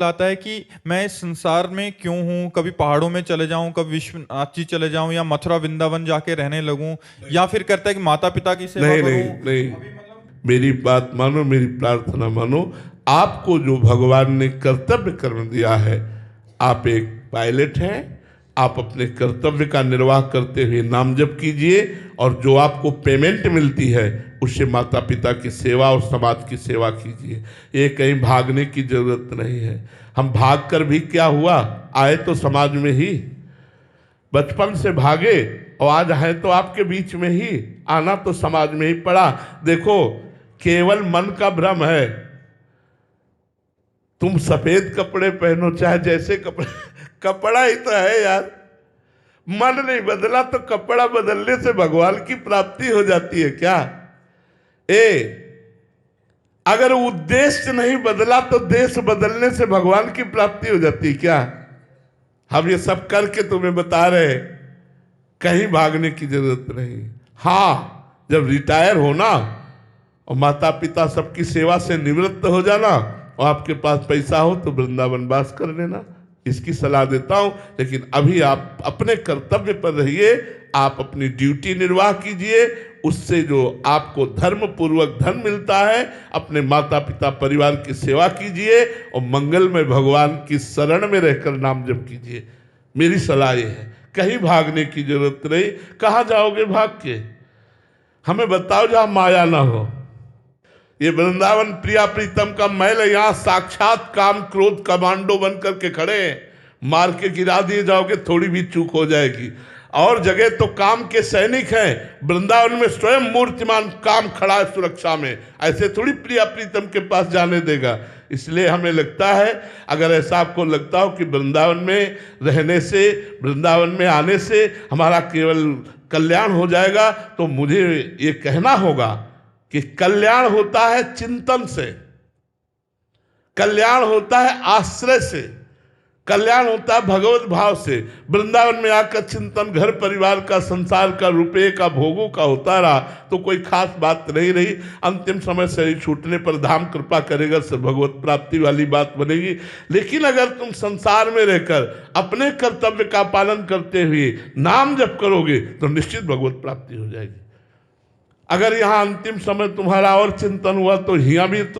आता है कि मैं इस संसार में क्यों हूँ। कभी पहाड़ों में चले जाऊं, कभी विश्वनाथ जी चले जाऊं, या मथुरा वृंदावन जाके रहने लगूं, या फिर करता है कि माता पिता की सेवा नहीं करूं। नहीं नहीं, अभी मतलब मेरी बात मानो, मेरी प्रार्थना मानो। आपको जो भगवान ने कर्तव्य कर्म दिया है, आप एक पायलट हैं। आप अपने कर्तव्य का निर्वाह करते हुए नाम जप कीजिए, और जो आपको पेमेंट मिलती है उससे माता पिता की सेवा और समाज की सेवा कीजिए। ये कहीं भागने की जरूरत नहीं है। हम भाग कर भी क्या हुआ, आए तो समाज में ही, बचपन से भागे और आज है तो आपके बीच में ही, आना तो समाज में ही पड़ा। देखो, केवल मन का भ्रम है। तुम सफेद कपड़े पहनो चाहे जैसे कपड़े कपड़ा ही तो है यार। मन नहीं बदला तो कपड़ा बदलने से भगवान की प्राप्ति हो जाती है क्या? ए अगर उद्देश्य नहीं बदला तो देश बदलने से भगवान की प्राप्ति हो जाती है क्या? हम ये सब करके तुम्हें बता रहे हैं, कहीं भागने की जरूरत नहीं। हाँ, जब रिटायर होना और माता पिता सबकी सेवा से निवृत्त हो जाना और आपके पास पैसा हो तो वृंदावन वास कर लेना, इसकी सलाह देता हूं। लेकिन अभी आप अपने कर्तव्य पर रहिए, आप अपनी ड्यूटी निर्वाह कीजिए। उससे जो आपको धर्म पूर्वक धन मिलता है, अपने माता पिता परिवार की सेवा कीजिए और मंगल में भगवान की शरण में रहकर नाम जप कीजिए। मेरी सलाह ये है, कहीं भागने की जरूरत नहीं। कहाँ जाओगे भाग के? हमें बताओ जहां माया ना हो। ये वृंदावन प्रिया प्रीतम का महल है, यहां साक्षात काम क्रोध कमांडो बन करके खड़े हैं। मार के गिरा दिए जाओगे, थोड़ी भी चूक हो जाएगी। और जगह तो काम के सैनिक हैं, वृंदावन में स्वयं मूर्तिमान काम खड़ा है सुरक्षा में। ऐसे थोड़ी प्रिया प्रीतम के पास जाने देगा। इसलिए हमें लगता है, अगर ऐसा आपको लगता हो कि वृंदावन में रहने से, वृंदावन में आने से हमारा केवल कल्याण हो जाएगा, तो मुझे ये कहना होगा कि कल्याण होता है चिंतन से, कल्याण होता है आश्रय से, कल्याण होता है भगवत भाव से। वृंदावन में आकर चिंतन घर परिवार का, संसार का, रुपये का, भोगों का होता रहा तो कोई खास बात नहीं रही। अंतिम समय शरीर छूटने पर धाम कृपा करेगा, सब भगवत प्राप्ति वाली बात बनेगी। लेकिन अगर तुम संसार में रहकर अपने कर्तव्य का पालन करते हुए नाम जप करोगे तो निश्चित भगवत प्राप्ति हो जाएगी। अगर यहाँ अंतिम समय तुम्हारा और चिंतन हुआ तो यहाँ भी